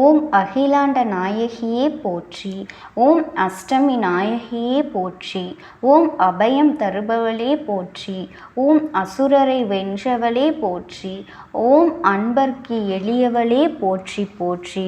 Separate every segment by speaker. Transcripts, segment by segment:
Speaker 1: ஓம் அகிலாண்ட நாயகியே போற்றி. ஓம் அஷ்டமி நாயகியே போற்றி. ஓம் அபயம் தருபவளே போற்றி. ஓம் அசுரரை வென்றவளே போற்றி. ஓம் அன்பர்க்கு எளியவளே போற்றி போற்றி.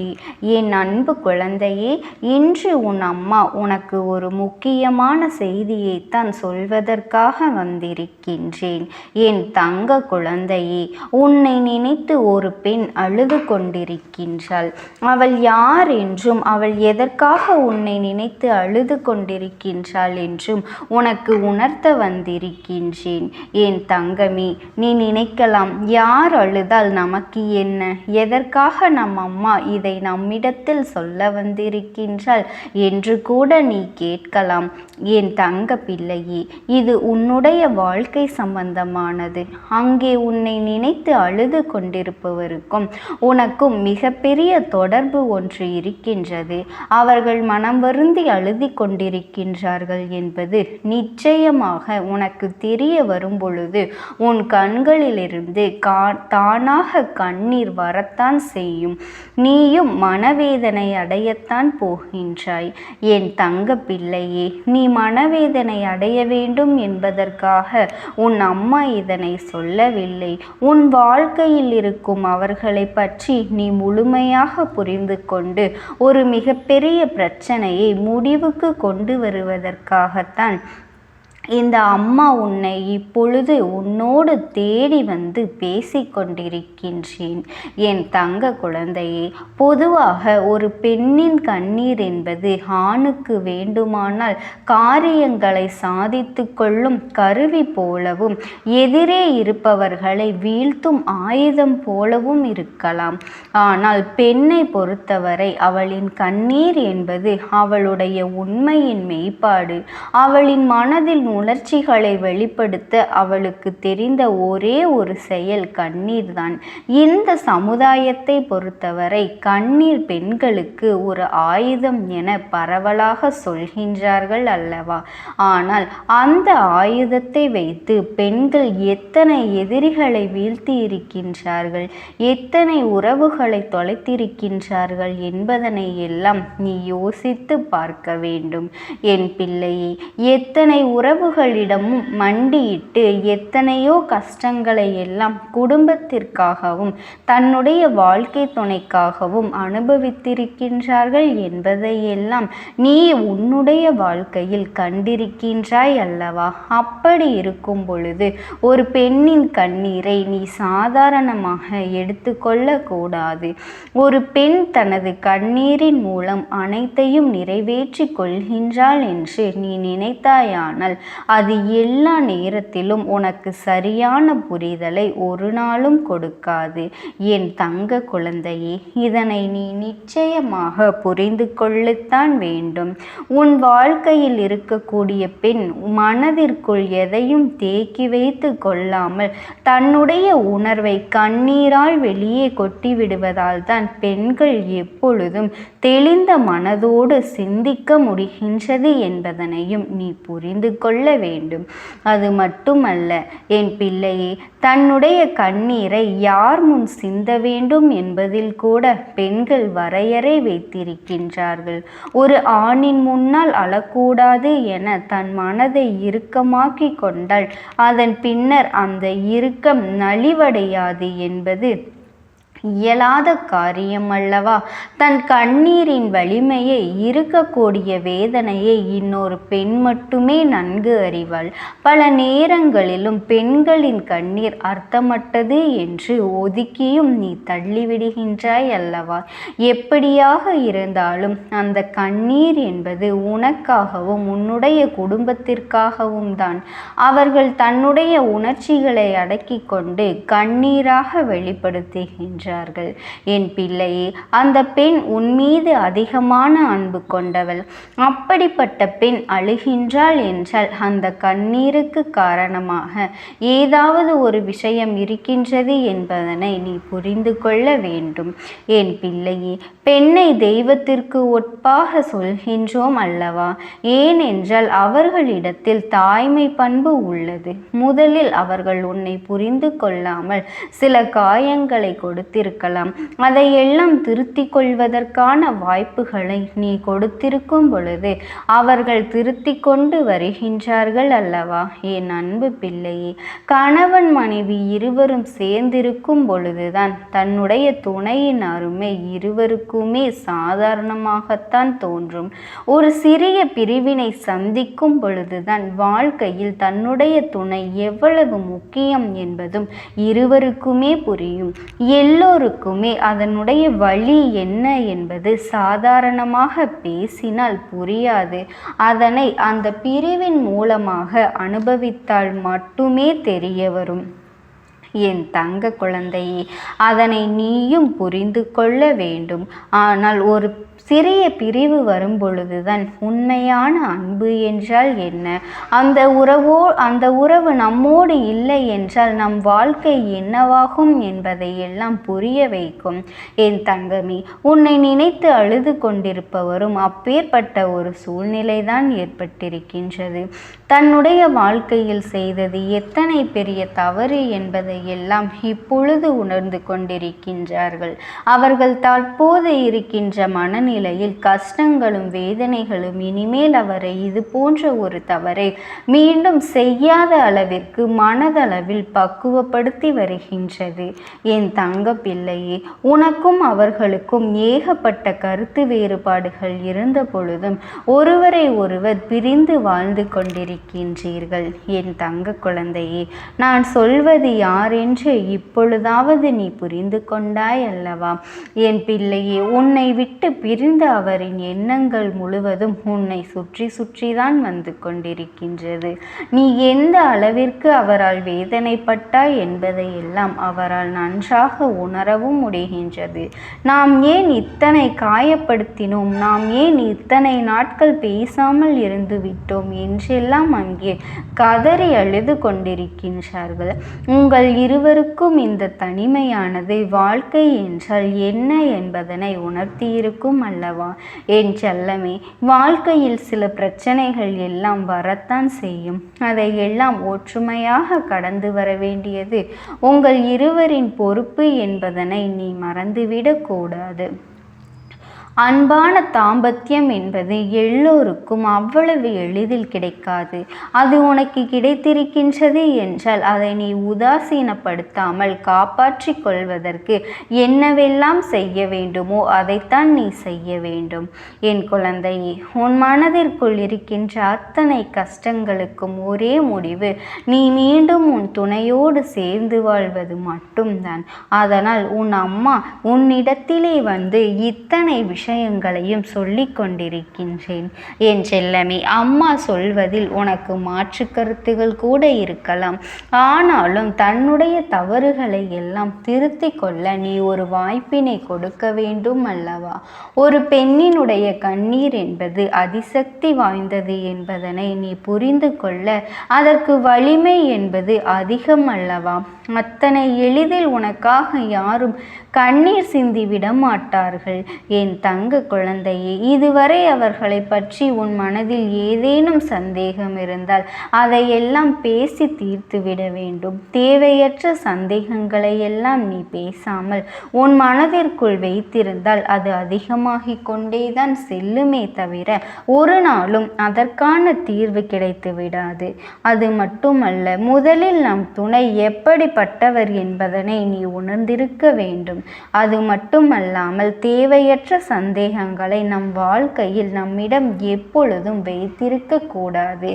Speaker 1: என் அன்பு குழந்தையே, இன்று உன் அம்மா உனக்கு ஒரு முக்கியமான செய்தியைத்தான் சொல்வதற்காக வந்திருக்கின்றேன். என் தங்க குழந்தையே, உன்னை நினைத்து ஒரு பெண் அழுது கொண்டிருக்கின்றாள். அவள் யார் என்றும் அவள் எதற்காக உன்னை நினைத்து அழுது கொண்டிருக்கின்றாள் என்றும் உனக்கு உணர்த்த வந்திருக்கின்றேன். என் தங்கமே, நீ நினைக்கலாம், யார் அழுதால் நமக்கு என்ன, எதற்காக நம் அம்மா இதை நம்மிடத்தில் சொல்ல வந்திருக்கின்றாள் என்று கூட நீ கேட்கலாம். என் தங்க பிள்ளையே, இது உன்னுடைய வாழ்க்கை சம்பந்தமானது. அங்கே உன்னை நினைத்து அழுது கொண்டிருப்பவருக்கும் உனக்கும் மிகப்பெரிய தொடர்பு ஒன்று இருக்கின்றது. அவர்கள் மனம் வருந்தி அழுதி கொண்டிருக்கின்றார்கள் என்பது நிச்சயமாக உனக்கு தெரிய வரும் பொழுது உன் கண்களிலிருந்து தானாக கண்ணீர் வரத்தான் செய்யும். நீயும் மனவேதனை அடையத்தான் போகின்றாய். என் தங்க பிள்ளையே, நீ மனவேதனை அடைய வேண்டும் என்பதற்காக உன் அம்மா இதனை சொல்லவில்லை. உன் வாழ்க்கையில் இருக்கும் அவர்களை பற்றி நீ முழுமையாக புரிந்து கொண்டு ஒரு மிகப்பெரிய பிரச்சனையை முடிவுக்கு கொண்டு வருவதற்காகத்தான் இந்த அம்மா உன்னை இப்பொழுது உன்னோடு தேடி வந்து பேசிக்கொண்டிருக்கின்றேன். என் தங்க குழந்தையே, பொதுவாக ஒரு பெண்ணின் கண்ணீர் என்பது ஆணுக்கு வேண்டுமானால் காரியங்களை சாதித்து கொள்ளும் கருவி போலவும் எதிரே இருப்பவர்களை வீழ்த்தும் ஆயுதம் போலவும் இருக்கலாம். ஆனால் பெண்ணை பொறுத்தவரை அவளின் கண்ணீர் என்பது அவளுடைய உண்மையின் மெய்ப்பாடு. அவளின் மனதில் உணர்ச்சிகளை வெளிப்படுத்த அவளுக்கு தெரிந்த ஒரே ஒரு செயல் கண்ணீர் தான். இந்த சமுதாயத்தை பொறுத்தவரை கண்ணீர் பெண்களுக்கு ஒரு ஆயுதம் என பரவலாக சொல்கின்றார்கள் அல்லவா? ஆனால் அந்த ஆயுதத்தை வைத்து பெண்கள் எத்தனை எதிரிகளை வீழ்த்தி இருக்கின்றார்கள், எத்தனை உறவுகளை தொலைத்திருக்கின்றார்கள் என்பதனை எல்லாம் நீ யோசித்து பார்க்க வேண்டும். என் பிள்ளையே, எத்தனை உறவுகளிடமும் மண்டியிட்டு எத்தனையோ கஷ்டங்களை எல்லாம் குடும்பத்திற்காகவும் தன்னுடைய வாழ்க்கை துணைக்காகவும் அனுபவித்திருக்கின்றார்கள் என்பதையெல்லாம் நீ உன்னுடைய வாழ்க்கையில் கண்டிருக்கின்றாய் அல்லவா? அப்படி இருக்கும் பொழுது ஒரு பெண்ணின் கண்ணீரை நீ சாதாரணமாக எடுத்துக்கொள்ள கூடாது. ஒரு பெண் தனது கண்ணீரின் மூலம் அனைத்தையும் நிறைவேற்றி கொள்கின்றாள் என்று நீ நினைத்தாயானால் அது எல்லா நேரத்திலும் உனக்கு சரியான புரிதலை ஒரு நாளும் கொடுக்காது. என் தங்க குழந்தையே, இதனை நீ நிச்சயமாக புரிந்து கொள்ளத்தான் வேண்டும். உன் வாழ்க்கையில் இருக்கக்கூடிய பெண் மனதிற்குள் எதையும் தேக்கி வைத்து கொள்ளாமல் தன்னுடைய உணர்வை கண்ணீரால் வெளியே கொட்டிவிடுவதால் தான் பெண்கள் எப்பொழுதும் தெளிந்த மனதோடு சிந்திக்க முடிகின்றது என்பதனையும் நீ புரிந்து கொள்ள வேண்டும். அது மட்டுமல்ல என் பிள்ளையே, தன்னுடைய கண்ணீரை யார் முன் சிந்த வேண்டும் என்பதில் கூட பெண்கள் வரையறை வைத்திருக்கின்றார்கள். ஒரு ஆணின் முன்னால் அழக்கூடாது என தன் மனதை இறுக்கமாக்கி கொண்டால் அதன் பின்னர் அந்த இறுக்கம் நலிவடையாது என்பது இயலாத காரியம் அல்லவா? தன் கண்ணீரின் வலிமையை, இருக்கக்கூடிய வேதனையை இன்னொரு பெண் மட்டுமே நன்கு அறிவாள். பல நேரங்களிலும் பெண்களின் கண்ணீர் அர்த்தமற்றது என்று ஒதுக்கியும் நீ தள்ளிவிடுகின்றாய் அல்லவா? எப்படியாக இருந்தாலும் அந்த கண்ணீர் என்பது உனக்காகவும் உன்னுடைய குடும்பத்திற்காகவும் தான். அவர்கள் தன்னுடைய உணர்ச்சிகளை அடக்கி கொண்டு கண்ணீராக வெளிப்படுத்துகின்றார். என் பிள்ளையே, அந்த பெண் உன் மீது அதிகமான அன்பு கொண்டவள். அப்படிப்பட்ட பெண் அழுகின்றாள் என்றால் அந்த கண்ணீருக்கு காரணமாக ஏதாவது ஒரு விஷயம் இருக்கின்றது என்பதனை நீ புரிந்து கொள்ள வேண்டும். என் பிள்ளையே, பெண்ணை தெய்வத்திற்கு ஒப்பாக சொல்கின்றோம் அல்லவா? ஏனென்றால் அவர்களிடத்தில் தாய்மை பண்பு உள்ளது. முதலில் அவர்கள் உன்னை புரிந்து கொள்ளாமல் சில காயங்களை கொடுத்து செய்திருக்கலாம். அதையெல்லாம் திருத்திக் கொள்வதற்கான வாய்ப்புகளை நீ கொடுத்திருக்கும் பொழுது அவர்கள் திருத்தி கொண்டு வருகின்றார்கள் அல்லவா என் அன்பு பிள்ளையே. கணவன் மனைவி இருவரும் சேர்ந்திருக்கும் பொழுதுதான் தன்னுடைய துணையின் அருமை இருவருக்குமே சாதாரணமாகத்தான் தோன்றும். ஒரு சிறிய பிரிவினை சந்திக்கும் பொழுதுதான் வாழ்க்கையில் தன்னுடைய துணை எவ்வளவு முக்கியம் என்பதும் இருவருக்குமே புரியும். எல்லோருக்குமே அதனுடைய வழி என்ன என்பது சாதாரணமாக பேசினால் புரியாது. அதனை அந்த பிரிவின் மூலமாக அனுபவித்தால் மட்டுமே தெரிய வரும். என் தங்க குழந்தையே, அதனை நீயும் புரிந்து கொள்ள வேண்டும். ஆனால் ஒரு சிறிய பிரிவு வரும் பொழுதுதான் உண்மையான அன்பு என்றால் என்ன, அந்த உறவு நம்மோடு இல்லை என்றால் நம் வாழ்க்கை என்னவாகும் என்பதை எல்லாம் புரிய வைக்கும். என் தங்கமே, உன்னை நினைத்து அழுது கொண்டிருப்பவரும் அப்பேற்பட்ட ஒரு சூழ்நிலைதான் ஏற்பட்டிருக்கின்றது. தன்னுடைய வாழ்க்கையில் செய்தது எத்தனை பெரிய தவறு என்பதை எல்லாம் இப்பொழுது உணர்ந்து கொண்டிருக்கின்றார்கள். அவர்கள் தற்போது இருக்கின்ற மனநிலையில் கஷ்டங்களும் வேதனைகளும் இனிமேல் அவரை இது போன்ற ஒரு தவறை மீண்டும் செய்யாத அளவிற்கு மனதளவில் பக்குவப்படுத்தி வருகின்றது. என் தங்க பிள்ளையே, உனக்கும் அவர்களுக்கும் ஏகப்பட்ட கருத்து வேறுபாடுகள் இருந்த பொழுதும் ஒருவரை ஒருவர் பிரிந்து வாழ்ந்து கொண்டிருக்கின்றீர்கள். என் தங்க குழந்தையே, நான் சொல்வது யார் என்று இப்பொழுதாவது நீ புரிந்து கொண்டாய் அல்லவா? என் பிள்ளையே, உன்னை விட்டு பிரிந்த அவரின் எண்ணங்கள் முழுவதும் உன்னை சுற்றி சுற்றிதான் வந்து கொண்டிருக்கின்றது. நீ எந்த அளவிற்கு அவரால் வேதனைப்பட்டாய் என்பதை எல்லாம் அவரால் நன்றாக உணரவும் முடிகின்றது. நாம் ஏன் இத்தனை காயப்படுத்தினோம், நாம் ஏன் இத்தனை நாட்கள் பேசாமல் இருந்து விட்டோம் என்றெல்லாம் அங்கே கதறி அழுது கொண்டிருக்கின்றார்கள். உங்கள் இருவருக்கும் இந்த தனிமையானது வாழ்க்கை என்றால் என்ன என்பதனை உணர்த்தியிருக்கும் அல்லவா? என் செல்லமே, வாழ்க்கையில் சில பிரச்சனைகள் எல்லாம் வரத்தான் செய்யும். அதை எல்லாம் ஒற்றுமையாக கடந்து வர வேண்டியது உங்கள் இருவரின் பொறுப்பு என்பதனை நீ மறந்துவிடக் கூடாது. அன்பான தாம்பத்தியம் என்பது எல்லோருக்கும் அவ்வளவு எளிதில் கிடைக்காது. அது உனக்கு கிடைத்திருக்கின்றது என்றால் அதை நீ உதாசீனப்படுத்தாமல் காப்பாற்றி கொள்வதற்கு என்னவெல்லாம் செய்ய வேண்டுமோ அதைத்தான் நீ செய்ய வேண்டும். என் குழந்தையே, உன் மனதிற்குள் இருக்கின்ற அத்தனை கஷ்டங்களுக்கும் ஒரே முடிவு நீ மீண்டும் உன் துணையோடு சேர்ந்து வாழ்வது மட்டும்தான். அதனால் உன் அம்மா உன்னிடத்திலே வந்து இத்தனை விஷயங்களையும் சொல்லி கொண்டிருக்கின்றேன். என் செல்லமே, அம்மா சொல்வதில் உனக்கு மாற்று கருத்துகள் கூட இருக்கலாம். ஆனாலும் தன்னுடைய தவறுகளை எல்லாம் திருத்தி கொள்ள நீ ஒரு வாய்ப்பினை கொடுக்க வேண்டும் அல்லவா? ஒரு பெண்ணினுடைய கண்ணீர் என்பது அதிசக்தி வாய்ந்தது என்பதனை நீ புரிந்து கொள்ள அதற்கு வலிமை என்பது அதிகம் அல்லவா? அத்தனை எளிதில் உனக்காக யாரும் கண்ணீர் சிந்தி விட மாட்டார்கள். என் தங்க குழந்தையே, இதுவரை அவர்களை பற்றி உன் மனதில் ஏதேனும் சந்தேகம் இருந்தால் அதையெல்லாம் பேசி தீர்த்து விட வேண்டும். தேவையற்ற சந்தேகங்களை எல்லாம் நீ பேசாமல் உன் மனதிற்குள் வைத்திருந்தால் அது அதிகமாகிக் கொண்டேதான் செல்லுமே தவிர ஒரு நாளும் அதற்கான தீர்வு கிடைத்து விடாது. அது மட்டுமல்ல, முதலில் நம் துணை எப்படிப்பட்டவர் என்பதனை நீ உணர்ந்திருக்க வேண்டும். அது மட்டுமல்லாமல் தேவையற்ற சந்தேகங்களை நம் வாழ்க்கையில் நம்மிடம் எப்பொழுதும் வைத்திருக்க கூடாது.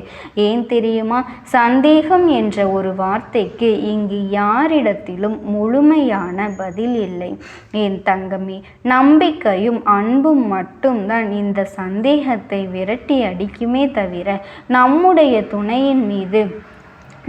Speaker 1: ஏன் தெரியுமா? சந்தேகம் என்ற ஒரு வார்த்தைக்கு இங்கு யாரிடத்திலும் முழுமையான பதில் இல்லை. என் தங்கமே, நம்பிக்கையும் அன்பும் மட்டும்தான் இந்த சந்தேகத்தை விரட்டி அடிக்குமே தவிர நம்முடைய துணையின் மீது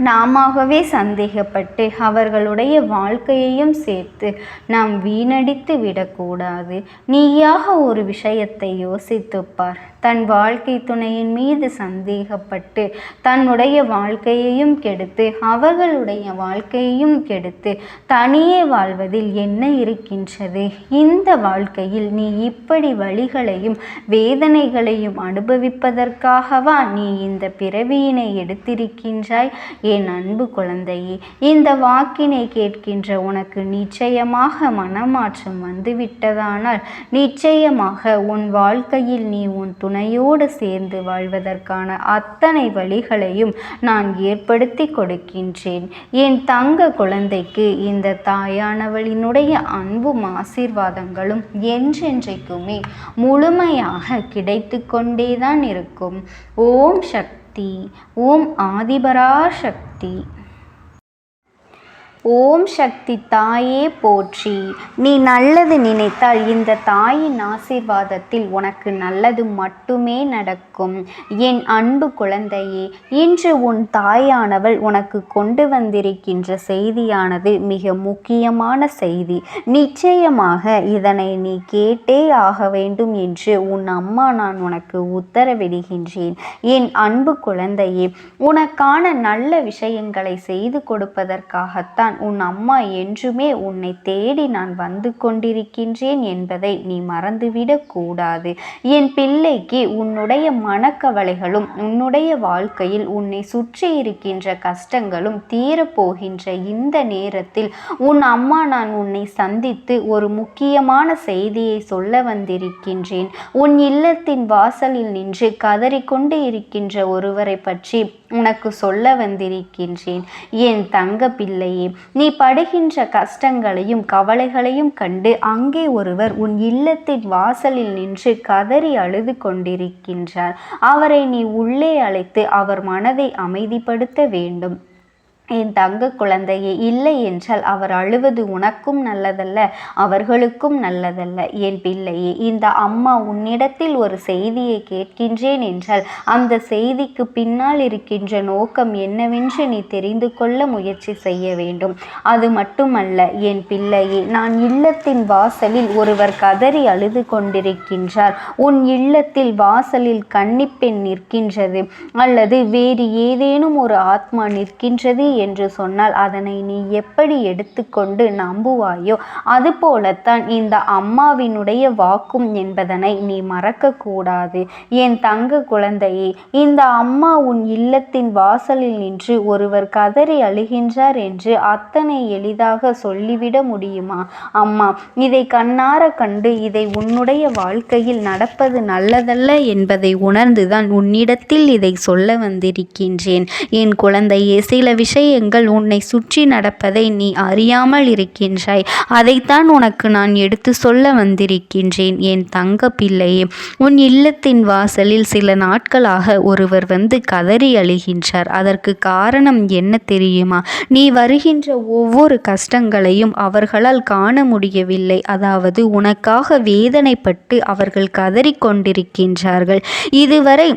Speaker 1: நாமவே சந்தேகப்பட்டு அவர்களுடைய வாழ்க்கையையும் சேர்த்து நாம் வீணடித்து விடக்கூடாது. நீயாக ஒரு விஷயத்தை யோசித்துப்பார். தன் வாழ்க்கை துணையின் மீது சந்தேகப்பட்டு தன்னுடைய வாழ்க்கையையும் கெடுத்து அவர்களுடைய வாழ்க்கையையும் கெடுத்து தனியே வாழ்வதில் என்ன இருக்கின்றது? இந்த வாழ்க்கையில் நீ இப்படி வலிகளையும் வேதனைகளையும் அனுபவிப்பதற்காகவா நீ இந்த பிறவியினை எடுத்திருக்கின்றாய்? என் அன்பு குழந்தையே, இந்த வாக்கினை கேட்கின்ற உனக்கு நிச்சயமாக மனமாற்றம் வந்துவிட்டதானால் நிச்சயமாக உன் வாழ்க்கையில் நீ உன் துணையோடு சேர்ந்து வாழ்வதற்கான அத்தனை வழிகளையும் நான் ஏற்படுத்தி கொடுக்கின்றேன். என் தங்க குழந்தைக்கு இந்த தாயானவளினுடைய அன்பும் ஆசீர்வாதங்களும் என்றென்றைக்குமே முழுமையாக கிடைத்து கொண்டேதான் இருக்கும். ஓம் சக்தி, ஓம் ஆதிபரா சக்தி. ஓம் சக்தி தாயே போற்றி. நீ நல்லது நினைத்தால் இந்த தாயின் ஆசீர்வாதத்தில் உனக்கு நல்லது மட்டுமே நடக்கும். என் அன்பு குழந்தையே, இன்று உன் தாயானவள் உனக்கு கொண்டு வந்திருக்கின்ற செய்தியானது மிக முக்கியமான செய்தி. நிச்சயமாக இதனை நீ கேட்டே ஆக வேண்டும் என்று உன் அம்மா நான் உனக்கு உத்தரவிடுகின்றேன். என் அன்பு குழந்தையே, உனக்கான நல்ல விஷயங்களை செய்து கொடுப்பதற்காகத்தான் உன் அம்மா என்றுமே உன்னை தேடி நான் வந்து கொண்டிருக்கின்றேன் என்பதை நீ மறந்துவிடக் கூடாது. என் பிள்ளைக்கு உன்னுடைய மனக்கவலைகளும் உன்னுடைய வாழ்க்கையில் உன்னை சுற்றி இருக்கின்ற கஷ்டங்களும் தீரப்போகின்ற இந்த நேரத்தில் உன் அம்மா நான் உன்னை சந்தித்து ஒரு முக்கியமான செய்தியை சொல்ல வந்திருக்கின்றேன். உன் இல்லத்தின் வாசலில் நின்று கதறிக்கொண்டு இருக்கின்ற ஒருவரை பற்றி உனக்கு சொல்ல வந்திருக்கின்றேன். என் தங்க பிள்ளையே, நீ படுகின்ற கஷ்டங்களையும் கவலைகளையும் கண்டு அங்கே ஒருவர் உன் இல்லத்தின் வாசலில் நின்று கதறி அழுது கொண்டிருக்கின்றார். அவரை நீ உள்ளே அழைத்து அவர் மனதை அமைதிப்படுத்த வேண்டும். என் தங்க குழந்தையே, இல்லை என்றால் அவர் அழுவது உனக்கும் நல்லதல்ல, அவர்களுக்கும் நல்லதல்ல. என் பிள்ளையே, இந்த அம்மா உன்னிடத்தில் ஒரு செய்தியை கேட்கின்றேன் என்றால் அந்த செய்திக்கு பின்னால் இருக்கின்ற நோக்கம் என்னவென்று நீ தெரிந்து கொள்ள முயற்சி செய்ய வேண்டும். அது மட்டுமல்ல என் பிள்ளையே, நான் இல்லத்தின் வாசலில் ஒருவர் கதறி அழுது கொண்டிருக்கின்றார். உன் இல்லத்தில் வாசலில் கன்னிப்பெண் நிற்கின்றது அல்லது வேறு ஏதேனும் ஒரு ஆத்மா நிற்கின்றது என்று சொன்னால் அதனை நீ எப்படி எடுத்துக்கொண்டு நம்புவாயோ அதுபோலத்தான் இந்த அம்மாவினுடைய வாக்கும் என்பதனை நீ மறக்கக்கூடாது. என் தங்க குழந்தையே, இந்த அம்மா உன் இல்லத்தின் வாசலில் நின்று ஒருவர் கதறி அழுகின்றார் என்று அத்தனை எளிதாக சொல்லிவிட முடியுமா? அம்மா இதை கண்ணார கண்டு இதை உன்னுடைய வாழ்க்கையில் நடப்பது நல்லதல்ல என்பதை உணர்ந்துதான் உன்னிடத்தில் இதை சொல்ல வந்திருக்கின்றேன். என் குழந்தையே, சில விஷயங்கள் உன்னை சுற்றி நடப்பதை நீ அறியாமல் இருக்கின்றாய். அதைத்தான் உனக்கு நான் எடுத்து சொல்ல வந்திருக்கின்றேன். என் தங்க பிள்ளையே, உன் இல்லத்தின் வாசலில் சில நாட்களாக ஒருவர் வந்து கதறி அழுகின்றார். அதற்கு காரணம் என்ன தெரியுமா? நீ வருகின்ற ஒவ்வொரு கஷ்டங்களையும் அவர்களால் காண முடியவில்லை. அதாவது உனக்காக வேதனைப்பட்டு அவர்கள் கதறி கொண்டிருக்கின்றார்கள். இதுவரை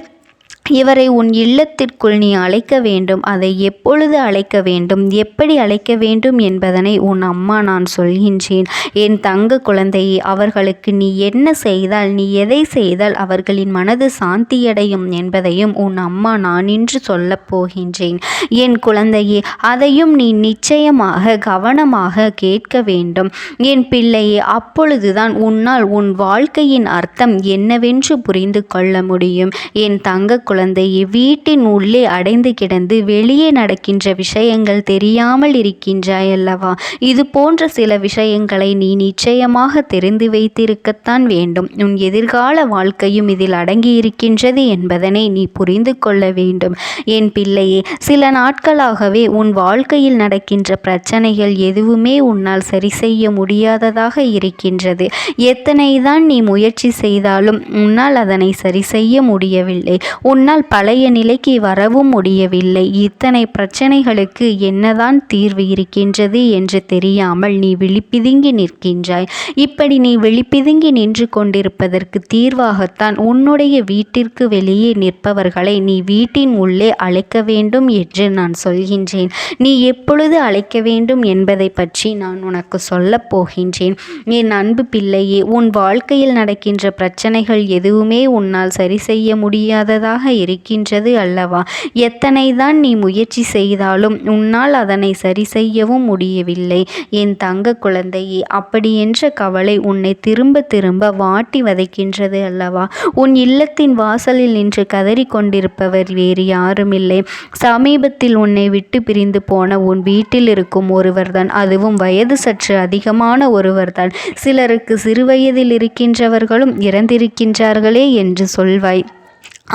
Speaker 1: இவரை உன் இல்லத்திற்குள் நீ அழைக்க வேண்டும். அதை எப்பொழுது அழைக்க வேண்டும், எப்படி அழைக்க வேண்டும் என்பதனை உன் அம்மா நான் சொல்கின்றேன். என் தங்க குழந்தையே, அவர்களுக்கு நீ என்ன செய்தால், நீ எதை செய்தால் அவர்களின் மனது சாந்தியடையும் என்பதையும் உன் அம்மா நான் இன்று சொல்லப் போகின்றேன். என் குழந்தையே, அதையும் நீ நிச்சயமாக கவனமாக கேட்க வேண்டும். என் பிள்ளையே, அப்பொழுதுதான் உன்னால் உன் வாழ்க்கையின் அர்த்தம் என்னவென்று புரிந்து கொள்ள முடியும். என் தங்க குழந்தையே, வீட்டின் உள்ளே அடைந்து கிடந்து வெளியே நடக்கின்ற விஷயங்கள் தெரியாமல் இருக்கின்றாய் அல்லவா? இது போன்ற சில விஷயங்களை நீ நிச்சயமாக தெரிந்து வைத்திருக்கத்தான் வேண்டும். உன் எதிர்கால வாழ்க்கையும் இதில் அடங்கி இருக்கின்றது என்பதனை நீ புரிந்து கொள்ள வேண்டும். என் பிள்ளையே, சில நாட்களாகவே உன் வாழ்க்கையில் நடக்கின்ற பிரச்சனைகள் எதுவுமே உன்னால் சரி செய்ய முடியாததாக இருக்கின்றது. எத்தனைதான் நீ முயற்சி செய்தாலும் உன்னால் அதனை சரி செய்ய முடியவில்லை. உன்னால் பழைய நிலைக்கு வரவும் முடியவில்லை. இத்தனை பிரச்சனைகளுக்கு என்னதான் தீர்வு இருக்கின்றது என்று தெரியாமல் நீ விழிப்பிதுங்கி நிற்கின்றாய். இப்படி நீ விழிப்பிதுங்கி நின்று கொண்டிருப்பதற்கு தீர்வாகத்தான் உன்னுடைய வீட்டிற்கு வெளியே நிற்பவர்களை நீ வீட்டின் உள்ளே அழைக்க வேண்டும் என்று நான் சொல்கின்றேன். நீ எப்பொழுது அழைக்க வேண்டும் என்பதை பற்றி நான் உனக்கு சொல்லப் போகின்றேன். என் அன்பு பிள்ளையே, உன் வாழ்க்கையில் நடக்கின்ற பிரச்சனைகள் எதுவுமே உன்னால் சரி செய்ய முடியாததாக இருக்கின்றது அல்லவா? எத்தனைதான் நீ முயற்சி செய்தாலும் உன்னால் அதனை சரி செய்யவும் முடியவில்லை. என் தங்க குழந்தையே, அப்படியென்ற கவலை உன்னை திரும்ப திரும்ப வாட்டி வதைக்கின்றது அல்லவா? உன் இல்லத்தின் வாசலில் நின்று கதறி கொண்டிருப்பவர் வேறு யாருமில்லை. சமீபத்தில் உன்னை விட்டு பிரிந்து போன உன் வீட்டில் இருக்கும் ஒருவர்தான். அதுவும் வயது சற்று அதிகமான ஒருவர்தான். சிலருக்கு சிறுவயதில் இருக்கின்றவர்களும் இறந்திருக்கின்றார்களே என்று சொல்வாய்.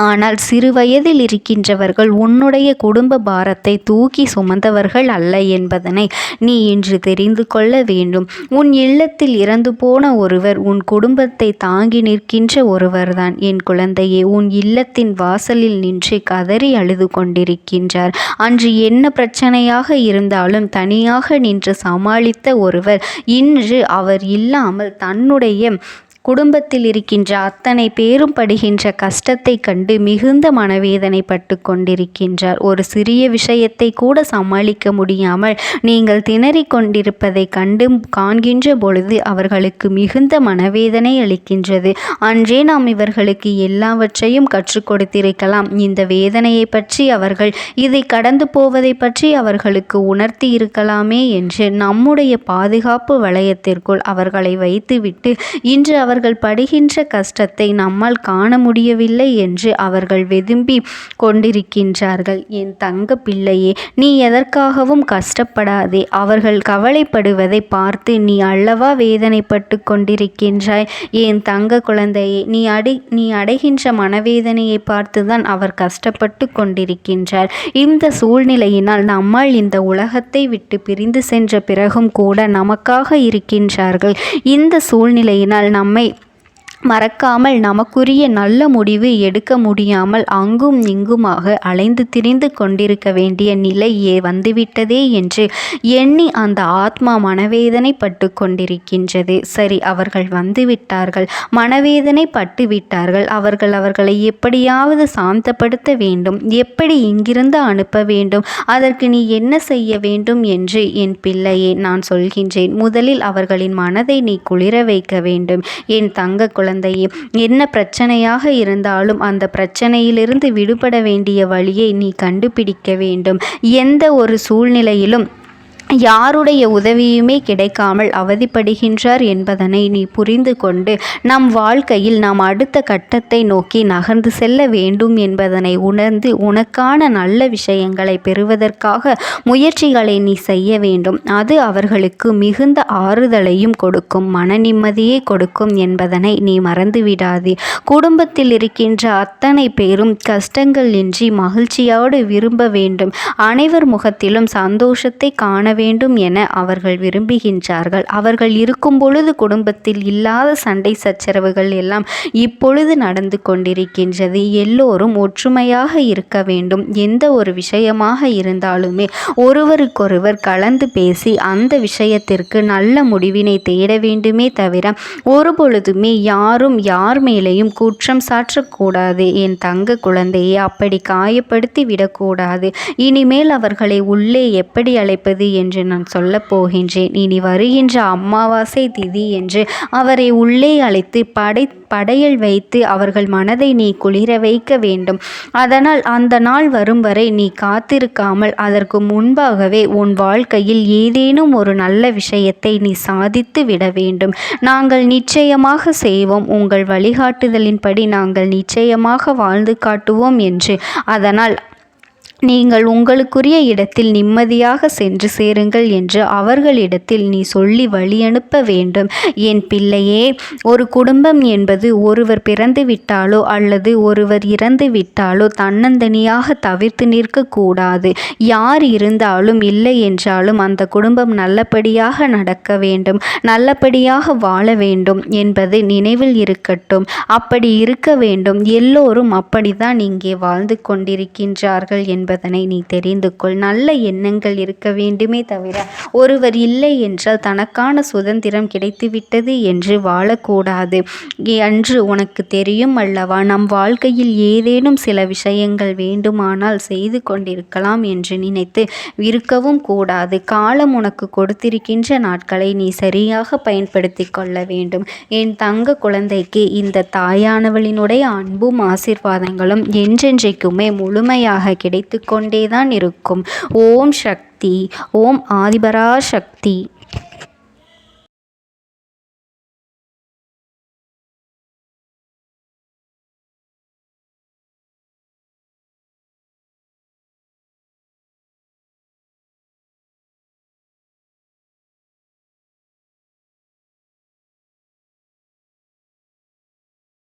Speaker 1: ஆனால் சிறு வயதில் இருக்கின்றவர்கள் உன்னுடைய குடும்ப பாரத்தை தூக்கி சுமந்தவர்கள் அல்ல என்பதனை நீ இன்று தெரிந்து கொள்ள வேண்டும். உன் இல்லத்தில் இறந்து போன ஒருவர் உன் குடும்பத்தை தாங்கி நிற்கின்ற ஒருவர்தான். என் குழந்தையே, உன் இல்லத்தின் வாசலில் நின்று கதறி அழுது கொண்டிருக்கின்றார். அன்று என்ன பிரச்சனையாக இருந்தாலும் தனியாக நின்று சமாளித்த ஒருவர் இன்று அவர் இல்லாமல் தன்னுடைய குடும்பத்தில் இருக்கின்ற அத்தனை பேரும் படுகின்ற கஷ்டத்தை கண்டு மிகுந்த மனவேதனை பட்டு கொண்டிருக்கின்றார். ஒரு சிறிய விஷயத்தை கூட சமாளிக்க முடியாமல் நீங்கள் திணறிக் கொண்டிருப்பதை கண்டு காண்கின்ற பொழுது அவர்களுக்கு மிகுந்த மனவேதனை அளிக்கின்றது. அன்றே நாம் இவர்களுக்கு எல்லாவற்றையும் கற்றுக் கொடுத்திருக்கலாம். இந்த வேதனையை பற்றி அவர்கள் இதை கடந்து போவதை பற்றி அவர்களுக்கு உணர்த்தி இருக்கலாமே என்று நம்முடைய பாதுகாப்பு வளையத்திற்குள் அவர்களை வைத்துவிட்டு இன்று அவர்கள் படுகின்ற கஷ்டத்தை நம்மால் காண முடியவில்லை என்று அவர்கள் வெதும்பி கொண்டிருக்கின்றார்கள். என் தங்க பிள்ளையே, நீ எதற்காகவும் கஷ்டப்படாதே. அவர்கள் கவலைப்படுவதை பார்த்து நீ அல்லவா வேதனைப்பட்டு கொண்டிருக்கின்றாய். என் தங்க குழந்தையே, நீ அடைகின்ற மனவேதனையை பார்த்துதான் அவர் கஷ்டப்பட்டு கொண்டிருக்கின்றார். இந்த சூழ்நிலையினால் நம்மால் இந்த உலகத்தை விட்டு பிரிந்து சென்ற பிறகும் கூட நமக்காக இருக்கின்றார்கள். இந்த சூழ்நிலையினால் நம்மை மறக்காமல் நமக்குரிய நல்ல முடிவு எடுக்க முடியாமல் அங்கும் இங்குமாக அலைந்து திரிந்து கொண்டிருக்க வேண்டிய நிலை வந்துவிட்டதே என்று எண்ணி அந்த ஆத்மா மனவேதனை பட்டு கொண்டிருக்கின்றது. சரி, அவர்கள் வந்துவிட்டார்கள், மனவேதனை பட்டு விட்டார்கள். அவர்களை எப்படியாவது சாந்தப்படுத்த வேண்டும். எப்படி இங்கிருந்து அனுப்ப வேண்டும், அதற்கு நீ என்ன செய்ய வேண்டும் என்று என் பிள்ளையே நான் சொல்கின்றேன். முதலில் அவர்களின் மனதை நீ குளிர வைக்க வேண்டும். என் தங்க குழந்தையே, என்ன பிரச்சனையாக இருந்தாலும் அந்த பிரச்சனையிலிருந்து விடுபட வேண்டிய வழியை நீ கண்டுபிடிக்க வேண்டும். எந்த ஒரு சூழ்நிலையிலும் யாருடைய உதவியுமே கிடைக்காமல் அவதிப்படுகின்றார் என்பதனை நீ புரிந்து கொண்டு நம் வாழ்க்கையில் நாம் அடுத்த கட்டத்தை நோக்கி நகர்ந்து செல்ல வேண்டும் என்பதனை உணர்ந்து உனக்கான நல்ல விஷயங்களை பெறுவதற்காக முயற்சிகளை நீ செய்ய வேண்டும். அது அவர்களுக்கு மிகுந்த ஆறுதலையும் கொடுக்கும், மன நிம்மதியை கொடுக்கும் என்பதனை நீ மறந்துவிடாதே. குடும்பத்தில் இருக்கின்ற அத்தனை பேரும் கஷ்டங்கள் இன்றி மகிழ்ச்சியோடு விரும்ப வேண்டும். அனைவர் முகத்திலும் சந்தோஷத்தை காண வேண்டும் என அவர்கள் விரும்புகின்றார்கள். அவர்கள் இருக்கும் பொழுது குடும்பத்தில் இல்லாத சண்டை சச்சரவுகள் எல்லாம் இப்பொழுது நடந்து கொண்டிருக்கின்றது. எல்லோரும் ஒற்றுமையாக இருக்க வேண்டும். எந்த ஒரு விஷயமாக இருந்தாலுமே ஒருவருக்கொருவர் கலந்து பேசி அந்த விஷயத்திற்கு நல்ல முடிவினை தேட வேண்டுமே தவிர ஒருபொழுதுமே யாரும் யார் மேலேயும் குற்றம் சாற்றக்கூடாது. என் தங்க குழந்தையை அப்படி காயப்படுத்தி விடக்கூடாது. இனிமேல் அவர்களை உள்ளே எப்படி அழைப்பது என்று நான் சொல்லப் போகின்றேன். இனி வருகின்ற அமாவாசை திதி என்று அவரை உள்ளே அழைத்து படையல் வைத்து அவர்கள் மனதை நீ குளிர வைக்க வேண்டும். அதனால் அந்த நாள் வரும் வரை நீ காத்திருக்காமல் அதற்கு முன்பாகவே உன் வாழ்க்கையில் ஏதேனும் ஒரு நல்ல விஷயத்தை நீ சாதித்து விட வேண்டும். நாங்கள் நிச்சயமாக செய்வோம், உங்கள் வழிகாட்டுதலின்படி நாங்கள் நிச்சயமாக வாழ்ந்து காட்டுவோம் என்று. அதனால் நீங்கள் உங்களுக்குரிய இடத்தில் நிம்மதியாக சென்று சேருங்கள் என்று அவர்களிடத்தில் நீ சொல்லி வழியனுப்ப வேண்டும். என் பிள்ளையே, ஒரு குடும்பம் என்பது ஒருவர் பிறந்து விட்டாலோ அல்லது ஒருவர் இறந்து விட்டாலோ தன்னந்தனியாக தவிர்த்து நிற்கக்கூடாது. யார் இருந்தாலும் இல்லை என்றாலும் அந்த குடும்பம் நல்லபடியாக நடக்க வேண்டும், நல்லபடியாக வாழ வேண்டும் என்பது நினைவில் இருக்கட்டும். அப்படி இருக்க வேண்டும். எல்லோரும் அப்படித்தான் இங்கே வாழ்ந்து கொண்டிருக்கின்றார்கள் என்பது என்பதனை நீ தெரிந்து கொள். நல்ல எண்ணங்கள் இருக்க வேண்டுமே தவிர ஒருவர் இல்லை என்றால் தனக்கான சுதந்திரம் கிடைத்துவிட்டது என்று வாழக்கூடாது. அன்று உனக்கு தெரியும் அல்லவா, நம் வாழ்க்கையில் ஏதேனும் சில விஷயங்கள் வேண்டுமானால் செய்து கொண்டிருக்கலாம் என்று நினைத்து இருக்கவும் கூடாது. காலம் உனக்கு கொடுத்திருக்கின்ற நாட்களை நீ சரியாக பயன்படுத்தி கொள்ள வேண்டும். என் தங்க குழந்தைக்கு இந்த தாயானவளினுடைய அன்பும் ஆசீர்வாதங்களும் என்றென்றைக்குமே முழுமையாக கிடைத்து கொண்டேதான் இருக்கும். ஓம் சக்தி. ஓம் ஆதிபரா சக்தி.